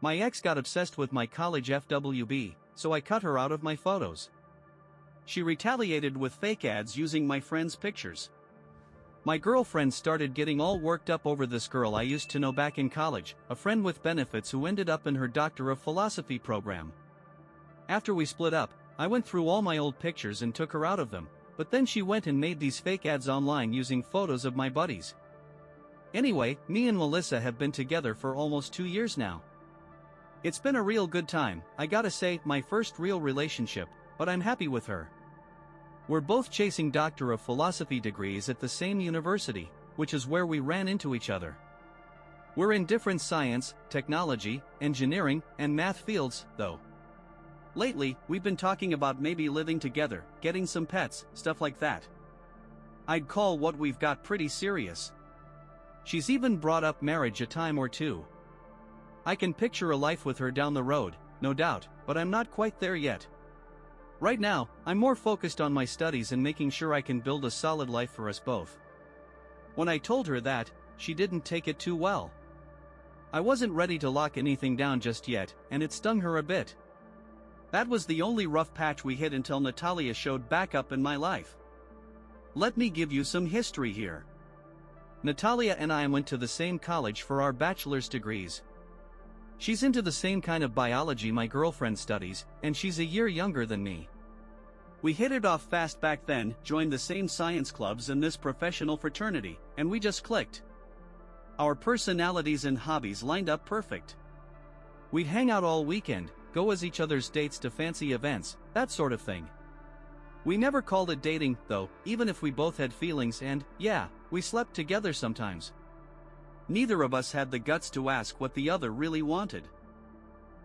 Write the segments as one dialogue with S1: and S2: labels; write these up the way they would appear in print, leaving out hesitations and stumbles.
S1: My ex got obsessed with my college FWB, so I cut her out of my photos. She retaliated with fake ads using my friends' pictures. My girlfriend started getting all worked up over this girl I used to know back in college, a friend with benefits who ended up in her Doctor of Philosophy program. After we split up, I went through all my old pictures and took her out of them, but then she went and made these fake ads online using photos of my buddies. Anyway, me and Melissa have been together for almost 2 years now. It's been a real good time, I gotta say, my first real relationship, but I'm happy with her. We're both chasing Doctor of Philosophy degrees at the same university, which is where we ran into each other. We're in different science, technology, engineering, and math fields, though. Lately, we've been talking about maybe living together, getting some pets, stuff like that. I'd call what we've got pretty serious. She's even brought up marriage a time or two. I can picture a life with her down the road, no doubt, but I'm not quite there yet. Right now, I'm more focused on my studies and making sure I can build a solid life for us both. When I told her that, she didn't take it too well. I wasn't ready to lock anything down just yet, and it stung her a bit. That was the only rough patch we hit until Natalia showed back up in my life. Let me give you some history here. Natalia and I went to the same college for our bachelor's degrees. She's into the same kind of biology my girlfriend studies, and she's a year younger than me. We hit it off fast back then, joined the same science clubs and this professional fraternity, and we just clicked. Our personalities and hobbies lined up perfect. We'd hang out all weekend, go as each other's dates to fancy events, that sort of thing. We never called it dating, though, even if we both had feelings and, yeah, we slept together sometimes. Neither of us had the guts to ask what the other really wanted.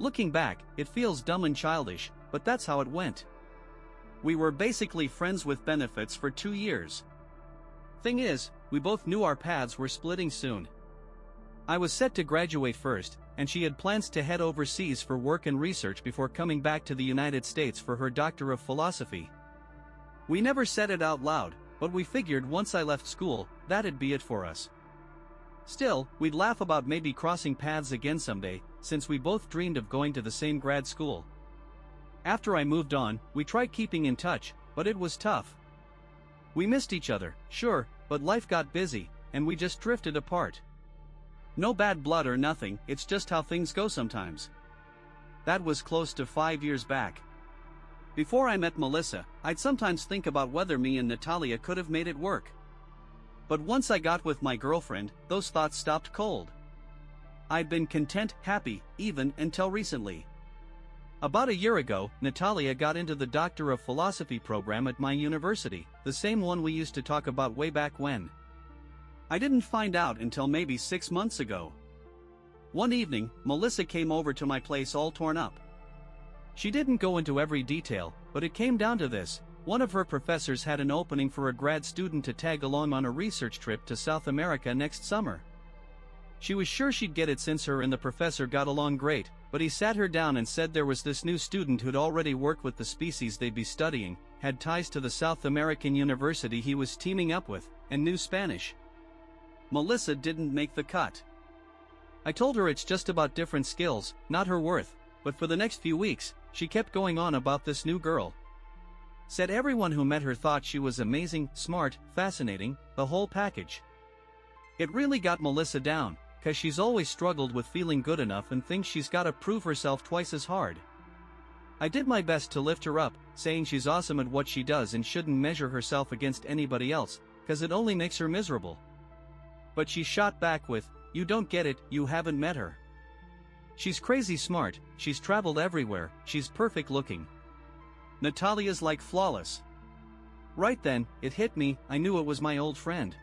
S1: Looking back, it feels dumb and childish, but that's how it went. We were basically friends with benefits for 2 years. Thing is, we both knew our paths were splitting soon. I was set to graduate first, and she had plans to head overseas for work and research before coming back to the United States for her Doctor of Philosophy. We never said it out loud, but we figured once I left school, that'd be it for us. Still, we'd laugh about maybe crossing paths again someday, since we both dreamed of going to the same grad school. After I moved on, we tried keeping in touch, but it was tough. We missed each other, sure, but life got busy, and we just drifted apart. No bad blood or nothing, it's just how things go sometimes. That was close to 5 years back. Before I met Melissa, I'd sometimes think about whether me and Natalia could have made it work. But once I got with my girlfriend, those thoughts stopped cold. I'd been content, happy, even until recently. About a year ago, Natalia got into the Doctor of Philosophy program at my university, the same one we used to talk about way back when. I didn't find out until maybe 6 months ago. One evening, Melissa came over to my place all torn up. She didn't go into every detail, but it came down to this. One of her professors had an opening for a grad student to tag along on a research trip to South America next summer. She was sure she'd get it since her and the professor got along great, but he sat her down and said there was this new student who'd already worked with the species they'd be studying, had ties to the South American university he was teaming up with, and knew Spanish. Melissa didn't make the cut. I told her it's just about different skills, not her worth, but for the next few weeks, she kept going on about this new girl. Said everyone who met her thought she was amazing, smart, fascinating, the whole package. It really got Melissa down, 'cause she's always struggled with feeling good enough and thinks she's gotta prove herself twice as hard. I did my best to lift her up, saying she's awesome at what she does and shouldn't measure herself against anybody else, 'cause it only makes her miserable. But she shot back with, "You don't get it, you haven't met her. She's crazy smart, she's traveled everywhere, she's perfect looking. Natalia's like flawless." Right then, it hit me, I knew it was my old friend.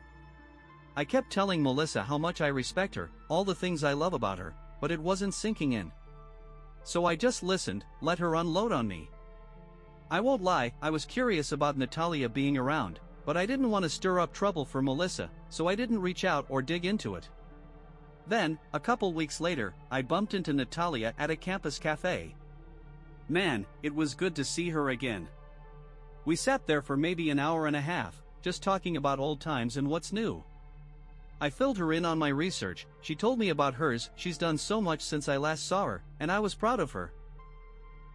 S1: I kept telling Melissa how much I respect her, all the things I love about her, but it wasn't sinking in. So I just listened, let her unload on me. I won't lie, I was curious about Natalia being around, but I didn't want to stir up trouble for Melissa, so I didn't reach out or dig into it. Then, a couple weeks later, I bumped into Natalia at a campus cafe. Man, it was good to see her again. We sat there for maybe an hour and a half, just talking about old times and what's new. I filled her in on my research. She told me about hers. She's done so much since I last saw her, and I was proud of her.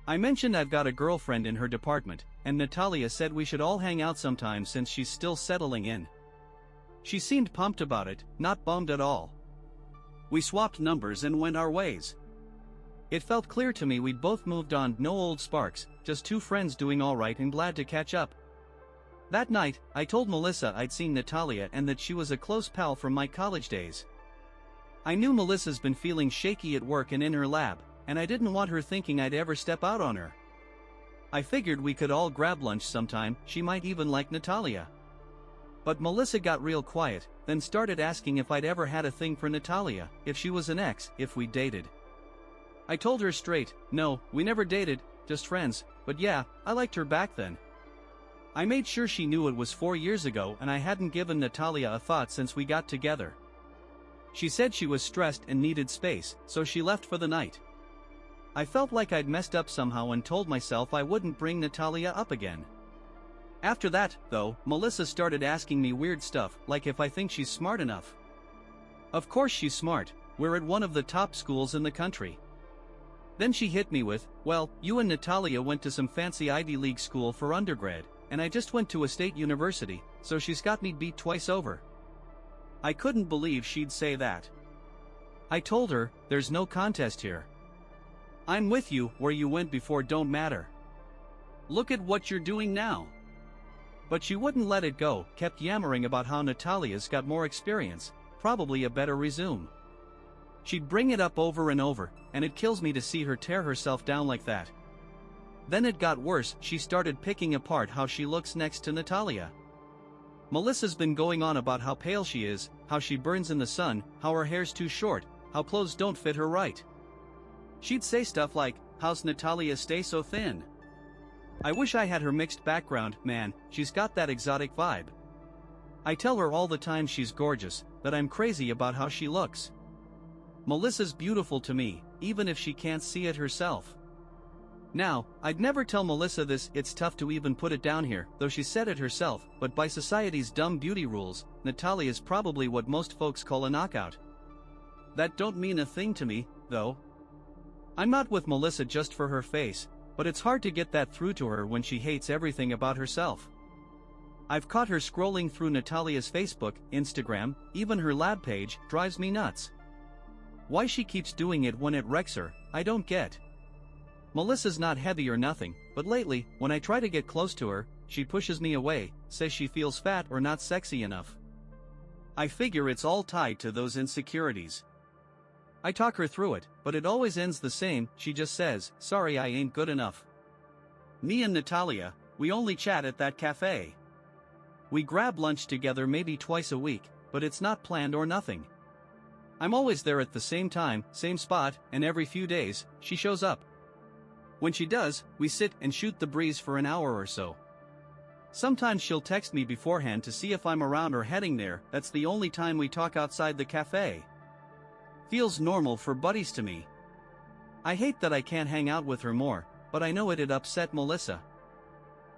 S1: I mentioned I've got a girlfriend in her department, and Natalia said we should all hang out sometime since she's still settling in. She seemed pumped about it, not bummed at all. We swapped numbers and went our ways. It felt clear to me we'd both moved on, no old sparks, just two friends doing alright and glad to catch up. That night, I told Melissa I'd seen Natalia and that she was a close pal from my college days. I knew Melissa's been feeling shaky at work and in her lab, and I didn't want her thinking I'd ever step out on her. I figured we could all grab lunch sometime, she might even like Natalia. But Melissa got real quiet, then started asking if I'd ever had a thing for Natalia, if she was an ex, if we dated. I told her straight, no, we never dated, just friends, but yeah, I liked her back then. I made sure she knew it was 4 years ago and I hadn't given Natalia a thought since we got together. She said she was stressed and needed space, so she left for the night. I felt like I'd messed up somehow and told myself I wouldn't bring Natalia up again. After that, though, Melissa started asking me weird stuff, like if I think she's smart enough. Of course she's smart, we're at one of the top schools in the country. Then she hit me with, well, you and Natalia went to some fancy Ivy League school for undergrad, and I just went to a state university, so she's got me beat twice over. I couldn't believe she'd say that. I told her, there's no contest here. I'm with you, where you went before don't matter. Look at what you're doing now. But she wouldn't let it go, kept yammering about how Natalia's got more experience, probably a better resume. She'd bring it up over and over, and it kills me to see her tear herself down like that. Then it got worse, she started picking apart how she looks next to Natalia. Melissa's been going on about how pale she is, how she burns in the sun, how her hair's too short, how clothes don't fit her right. She'd say stuff like, how's Natalia stay so thin? I wish I had her mixed background, man, she's got that exotic vibe. I tell her all the time she's gorgeous, that I'm crazy about how she looks. Melissa's beautiful to me, even if she can't see it herself. Now, I'd never tell Melissa this, it's tough to even put it down here, though she said it herself, but by society's dumb beauty rules, Natalia's probably what most folks call a knockout. That don't mean a thing to me, though. I'm not with Melissa just for her face, but it's hard to get that through to her when she hates everything about herself. I've caught her scrolling through Natalia's Facebook, Instagram, even her lab page, drives me nuts. Why she keeps doing it when it wrecks her, I don't get. Melissa's not heavy or nothing, but lately, when I try to get close to her, she pushes me away, says she feels fat or not sexy enough. I figure it's all tied to those insecurities. I talk her through it, but it always ends the same, she just says, sorry I ain't good enough. Me and Natalia, we only chat at that cafe. We grab lunch together maybe twice a week, but it's not planned or nothing. I'm always there at the same time, same spot, and every few days, she shows up. When she does, we sit and shoot the breeze for an hour or so. Sometimes she'll text me beforehand to see if I'm around or heading there, that's the only time we talk outside the cafe. Feels normal for buddies to me. I hate that I can't hang out with her more, but I know it'd upset Melissa.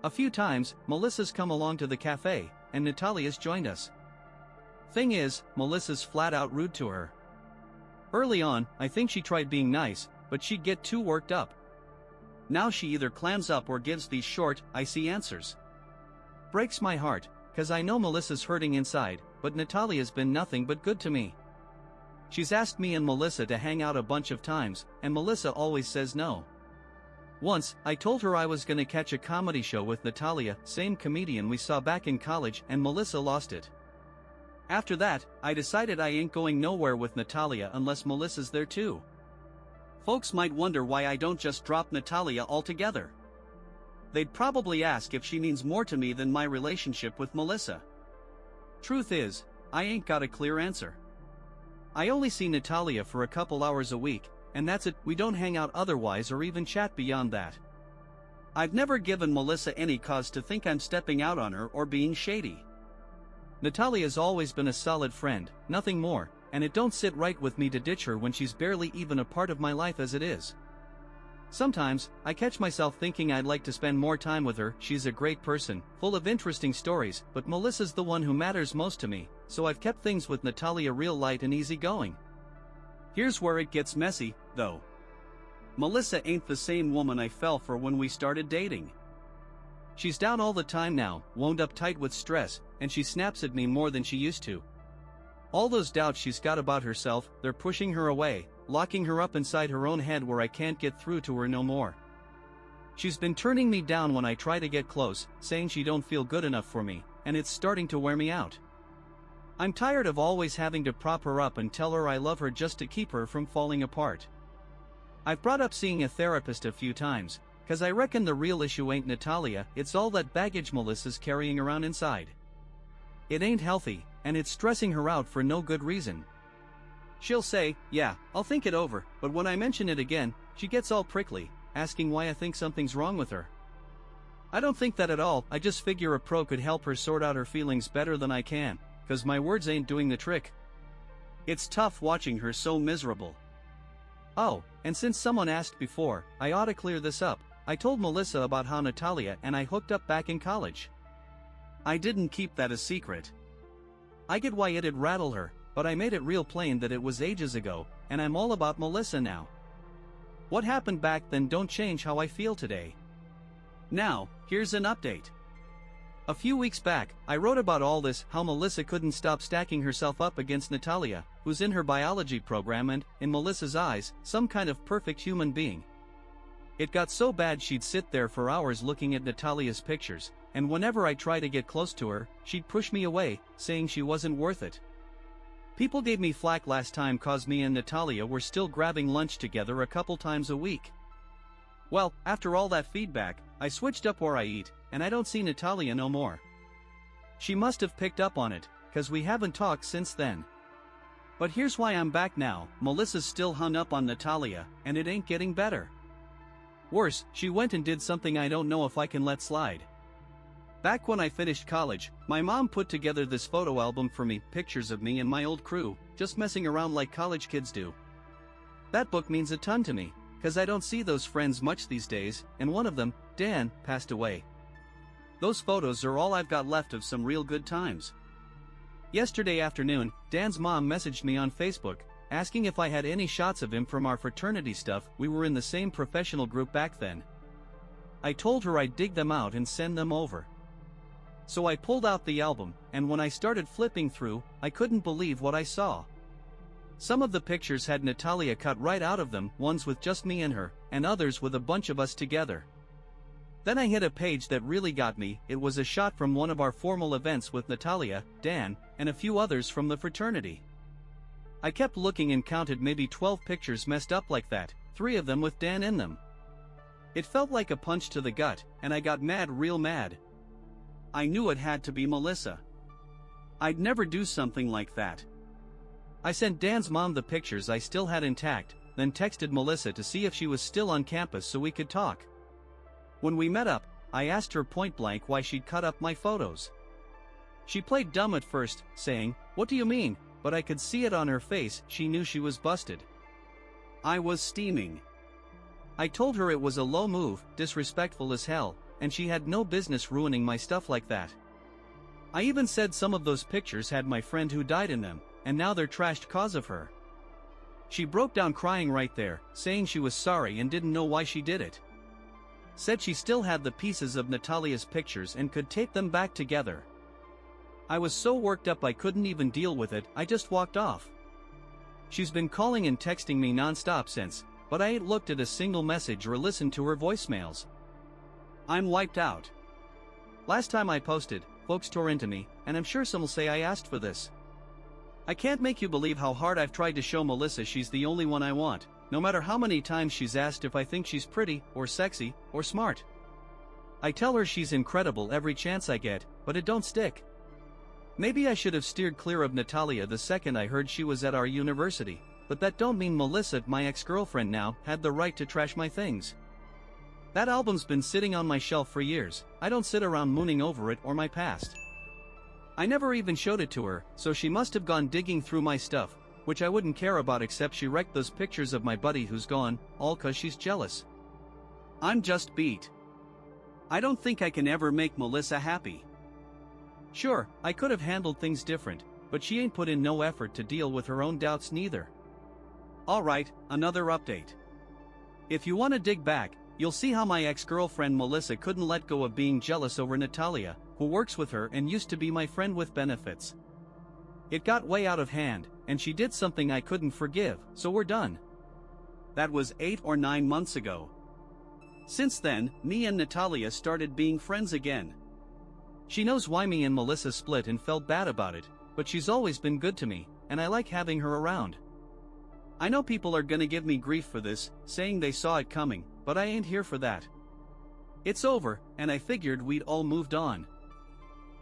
S1: A few times, Melissa's come along to the cafe, and Natalia's joined us. Thing is, Melissa's flat out rude to her. Early on, I think she tried being nice, but she'd get too worked up. Now she either clams up or gives these short, icy answers. Breaks my heart, cause I know Melissa's hurting inside, but Natalia's been nothing but good to me. She's asked me and Melissa to hang out a bunch of times, and Melissa always says no. Once, I told her I was gonna catch a comedy show with Natalia, same comedian we saw back in college, and Melissa lost it. After that, I decided I ain't going nowhere with Natalia unless Melissa's there too. Folks might wonder why I don't just drop Natalia altogether. They'd probably ask if she means more to me than my relationship with Melissa. Truth is, I ain't got a clear answer. I only see Natalia for a couple hours a week, and that's it, we don't hang out otherwise or even chat beyond that. I've never given Melissa any cause to think I'm stepping out on her or being shady. Natalia's always been a solid friend, nothing more, and it don't sit right with me to ditch her when she's barely even a part of my life as it is. Sometimes, I catch myself thinking I'd like to spend more time with her. She's a great person, full of interesting stories, but Melissa's the one who matters most to me, so I've kept things with Natalia real light and easygoing. Here's where it gets messy, though. Melissa ain't the same woman I fell for when we started dating. She's down all the time now, wound up tight with stress, and she snaps at me more than she used to. All those doubts she's got about herself, they're pushing her away, locking her up inside her own head where I can't get through to her no more. She's been turning me down when I try to get close, saying she don't feel good enough for me, and it's starting to wear me out. I'm tired of always having to prop her up and tell her I love her just to keep her from falling apart. I've brought up seeing a therapist a few times, cause I reckon the real issue ain't Natalia, it's all that baggage Melissa's carrying around inside. It ain't healthy, and it's stressing her out for no good reason. She'll say, yeah, I'll think it over, but when I mention it again, she gets all prickly, asking why I think something's wrong with her. I don't think that at all, I just figure a pro could help her sort out her feelings better than I can, cause my words ain't doing the trick. It's tough watching her so miserable. Oh, and since someone asked before, I ought to clear this up. I told Melissa about how Natalia and I hooked up back in college. I didn't keep that a secret. I get why it'd rattle her, but I made it real plain that it was ages ago, and I'm all about Melissa now. What happened back then don't change how I feel today. Now, here's an update. A few weeks back, I wrote about all this, how Melissa couldn't stop stacking herself up against Natalia, who's in her biology program and, in Melissa's eyes, some kind of perfect human being. It got so bad she'd sit there for hours looking at Natalia's pictures, and whenever I tried to get close to her, she'd push me away, saying she wasn't worth it. People gave me flack last time cause me and Natalia were still grabbing lunch together a couple times a week. Well, after all that feedback, I switched up where I eat, and I don't see Natalia no more. She must have picked up on it, cause we haven't talked since then. But here's why I'm back now, Melissa's still hung up on Natalia, and it ain't getting better. Worse, she went and did something I don't know if I can let slide. Back when I finished college, my mom put together this photo album for me, pictures of me and my old crew, just messing around like college kids do. That book means a ton to me, cause I don't see those friends much these days, and one of them, Dan, passed away. Those photos are all I've got left of some real good times. Yesterday afternoon, Dan's mom messaged me on Facebook, asking if I had any shots of him from our fraternity stuff. We were in the same professional group back then. I told her I'd dig them out and send them over. So I pulled out the album, and when I started flipping through, I couldn't believe what I saw. Some of the pictures had Natalia cut right out of them, ones with just me and her, and others with a bunch of us together. Then I hit a page that really got me. It was a shot from one of our formal events with Natalia, Dan, and a few others from the fraternity. I kept looking and counted maybe 12 pictures messed up like that, 3 of them with Dan in them. It felt like a punch to the gut, and I got mad, real mad. I knew it had to be Melissa. I'd never do something like that. I sent Dan's mom the pictures I still had intact, then texted Melissa to see if she was still on campus so we could talk. When we met up, I asked her point blank why she'd cut up my photos. She played dumb at first, saying, "What do you mean?" But I could see it on her face, she knew she was busted. I was steaming. I told her it was a low move, disrespectful as hell, and she had no business ruining my stuff like that. I even said some of those pictures had my friend who died in them, and now they're trashed cause of her. She broke down crying right there, saying she was sorry and didn't know why she did it. Said she still had the pieces of Natalia's pictures and could tape them back together. I was so worked up I couldn't even deal with it, I just walked off. She's been calling and texting me non-stop since, but I ain't looked at a single message or listened to her voicemails. I'm wiped out. Last time I posted, folks tore into me, and I'm sure some'll say I asked for this. I can't make you believe how hard I've tried to show Melissa she's the only one I want, no matter how many times she's asked if I think she's pretty, or sexy, or smart. I tell her she's incredible every chance I get, but it don't stick. Maybe I should have steered clear of Natalia the second I heard she was at our university, but that don't mean Melissa, my ex-girlfriend now, had the right to trash my things. That album's been sitting on my shelf for years. I don't sit around mooning over it or my past. I never even showed it to her, so she must have gone digging through my stuff, which I wouldn't care about except she wrecked those pictures of my buddy who's gone, all 'cause she's jealous. I'm just beat. I don't think I can ever make Melissa happy. Sure, I could have handled things different, but she ain't put in no effort to deal with her own doubts neither. Alright, another update. If you want to dig back, you'll see how my ex-girlfriend Melissa couldn't let go of being jealous over Natalia, who works with her and used to be my friend with benefits. It got way out of hand, and she did something I couldn't forgive, so we're done. That was 8 or 9 months ago. Since then, me and Natalia started being friends again. She knows why me and Melissa split and felt bad about it, but she's always been good to me, and I like having her around. I know people are gonna give me grief for this, saying they saw it coming, but I ain't here for that. It's over, and I figured we'd all moved on.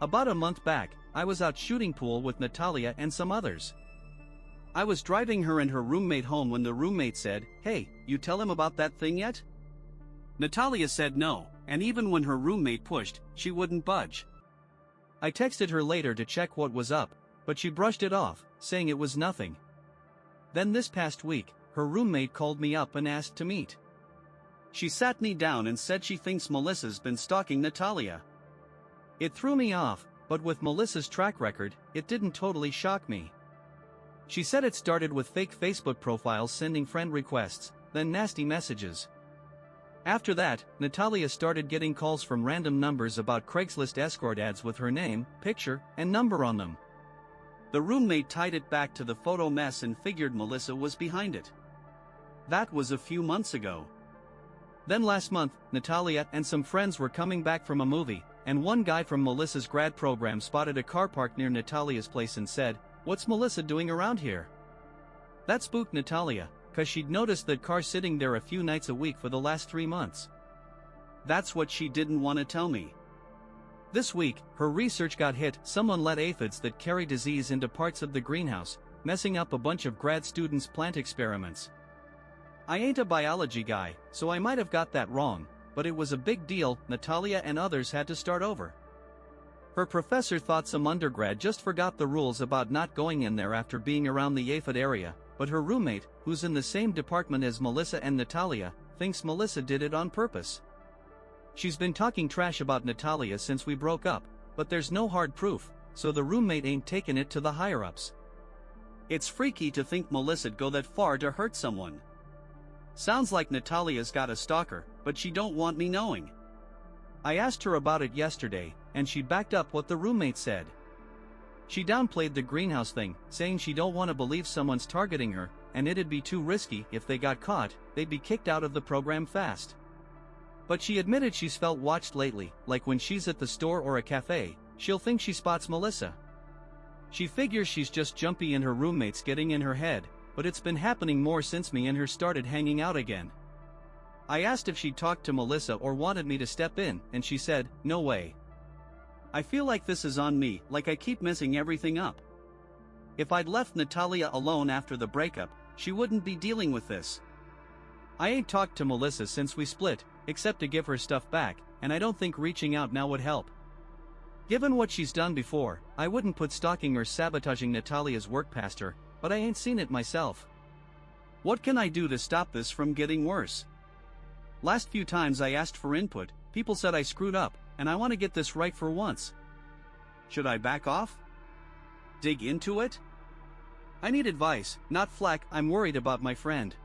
S1: About a month back, I was out shooting pool with Natalia and some others. I was driving her and her roommate home when the roommate said, "Hey, you tell him about that thing yet?" Natalia said no, and even when her roommate pushed, she wouldn't budge. I texted her later to check what was up, but she brushed it off, saying it was nothing. Then this past week, her roommate called me up and asked to meet. She sat me down and said she thinks Melissa's been stalking Natalia. It threw me off, but with Melissa's track record, it didn't totally shock me. She said it started with fake Facebook profiles sending friend requests, then nasty messages. After that, Natalia started getting calls from random numbers about Craigslist escort ads with her name, picture, and number on them. The roommate tied it back to the photo mess and figured Melissa was behind it. That was a few months ago. Then last month, Natalia and some friends were coming back from a movie, and one guy from Melissa's grad program spotted a car parked near Natalia's place and said, "What's Melissa doing around here?" That spooked Natalia, cause she'd noticed that car sitting there a few nights a week for the last 3 months. That's what she didn't want to tell me. This week, her research got hit. Someone let aphids that carry disease into parts of the greenhouse, messing up a bunch of grad students' plant experiments. I ain't a biology guy, so I might have got that wrong, but it was a big deal. Natalia and others had to start over. Her professor thought some undergrad just forgot the rules about not going in there after being around the aphid area, but her roommate, who's in the same department as Melissa and Natalia, thinks Melissa did it on purpose. She's been talking trash about Natalia since we broke up, but there's no hard proof, so the roommate ain't taken it to the higher-ups. It's freaky to think Melisa'd go that far to hurt someone. Sounds like Natalia's got a stalker, but she don't want me knowing. I asked her about it yesterday, and she backed up what the roommate said. She downplayed the greenhouse thing, saying she don't want to believe someone's targeting her, and it'd be too risky. If they got caught, they'd be kicked out of the program fast. But she admitted she's felt watched lately, like when she's at the store or a cafe, she'll think she spots Melissa. She figures she's just jumpy and her roommate's getting in her head, but it's been happening more since me and her started hanging out again. I asked if she'd talked to Melissa or wanted me to step in, and she said, "No way. I feel like this is on me, like I keep messing everything up. If I'd left Natalia alone after the breakup, she wouldn't be dealing with this. I ain't talked to Melissa since we split, except to give her stuff back, and I don't think reaching out now would help. Given what she's done before, I wouldn't put stalking or sabotaging Natalia's work past her, but I ain't seen it myself. What can I do to stop this from getting worse? Last few times I asked for input, people said I screwed up, and I want to get this right for once. Should I back off? Dig into it? I need advice, not flack. I'm worried about my friend."